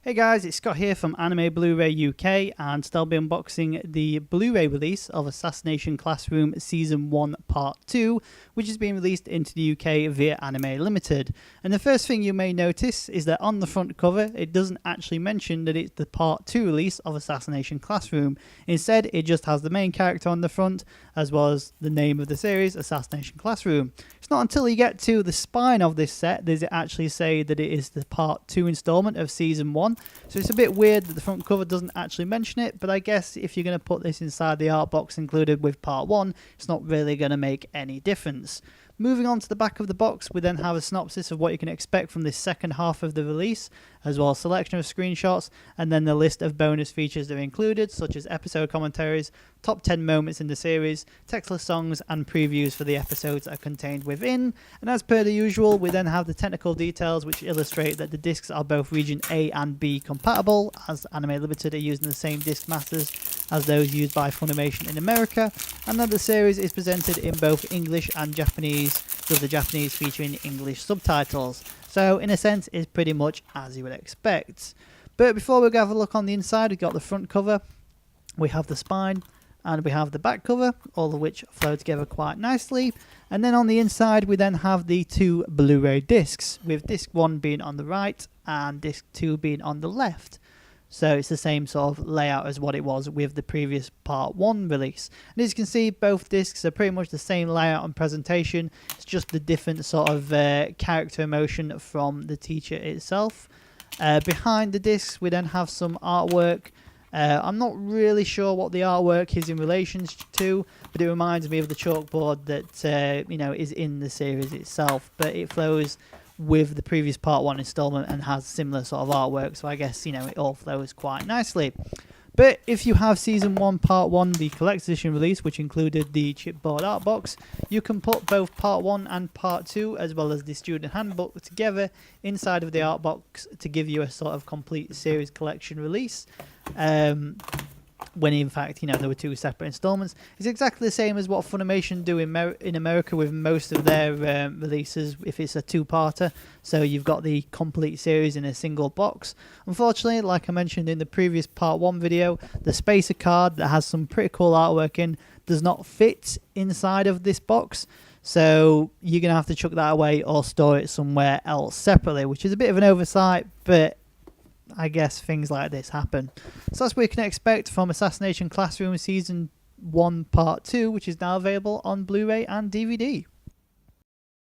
Hey guys, it's Scott here from Anime Blu-ray UK, and today I'll be unboxing the Blu-ray release of Assassination Classroom Season 1 Part 2, which is being released into the UK via Anime Limited. And the first thing you may notice is that on the front cover, it doesn't actually mention that it's the Part 2 release of Assassination Classroom. Instead, it just has the main character on the front, as well as the name of the series, Assassination Classroom. It's not until you get to the spine of this set does it actually say that it is the Part 2 installment of Season 1. So it's a bit weird that the front cover doesn't actually mention it, but I guess if you're going to put this inside the art box included with Part 1, it's not really going to make any difference. Moving on to the back of the box, we then have a synopsis of what you can expect from this second half of the release, as well as a selection of screenshots, and then the list of bonus features that are included, such as episode commentaries, top 10 moments in the series, textless songs, and previews for the episodes that are contained within. And as per the usual, we then have the technical details which illustrate that the discs are both region A and B compatible, as Anime Limited are using the same disc masters as those used by Funimation in America, and that the series is presented in both English and Japanese, with the Japanese featuring English subtitles. So in a sense, it's pretty much as you would expect. But before we go have a look on the inside, we've got the front cover, we have the spine, and we have the back cover, all of which flow together quite nicely. And then on the inside, we then have the two Blu-ray discs, with disc 1 being on the right and disc 2 being on the left. So it's the same sort of layout as what it was with the previous Part 1 release. And as you can see, both discs are pretty much the same layout and presentation. It's just the different sort of character emotion from the teacher itself. Behind the discs, we then have some artwork. I'm not really sure what the artwork is in relation to, but it reminds me of the chalkboard that is in the series itself. But it flows with the previous Part 1 installment and has similar sort of artwork, so I guess it all flows quite nicely. But if you have Season 1 Part 1, the collector's edition release, which included the chipboard art box, you can put both Part 1 and Part 2, as well as the student handbook, together inside of the art box to give you a sort of complete series collection release. When in fact, there were two separate installments. It's exactly the same as what Funimation do in America with most of their releases, if it's a two-parter. So you've got the complete series in a single box. Unfortunately, like I mentioned in the previous Part 1 video, the spacer card that has some pretty cool artwork in does not fit inside of this box. So you're going to have to chuck that away or store it somewhere else separately, which is a bit of an oversight, but I guess things like this happen. So that's what you can expect from Assassination Classroom Season 1 Part 2, which is now available on Blu-ray and DVD.